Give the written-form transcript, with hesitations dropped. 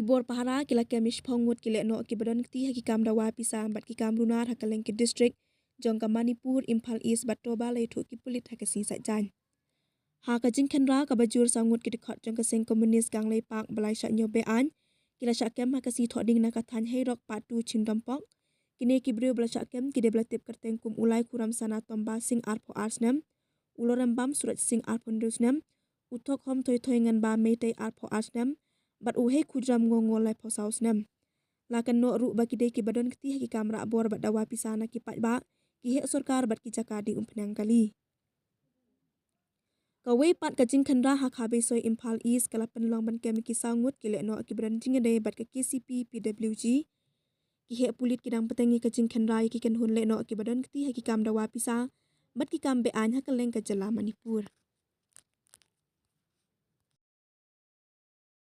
bor pahara kila kemish Ngut ki Lehnoh ki badan kti haki kam Dawa Pisa bat ki kam lunar hakaleng ki district jong ka Manipur Imphal East bat toba le thu ki pulit hakasi sa jan ha ka jingkhenra ka bajur sangut ki dekhot jong ka seng komunis gang le pak balai sha nyobe an kila sha kem hakasi thoding na ka than hei rok patu chindampok kini ki brio bla sha kem ki de bla tip kerteng kum ulai kuram sana tomba sing arpo arsnam uloram bam surat sing arpondusnam uthok hom thoi thoi ngan ba meitei arpo arsnam bat uhe kudram ngongol lai posaus nam lakan no ru baki de ki badon kti haki kamra bor bat Dawa Pisa na ki pat ba ki he sarkar bat ki jakadi umpnang kali kawe pat ka jingkhanra ha khabe soi Imphal East kala penlong ban kem ki sangut ki Lehnoh ki badan jingade bat ka KCP PWG ki he pulit kidang petengi ka jingkhanra ki ken hun Lehnoh ki badan kti haki kam Dawa Pisa bat ki kam be an ha kaleng ka jala Manipur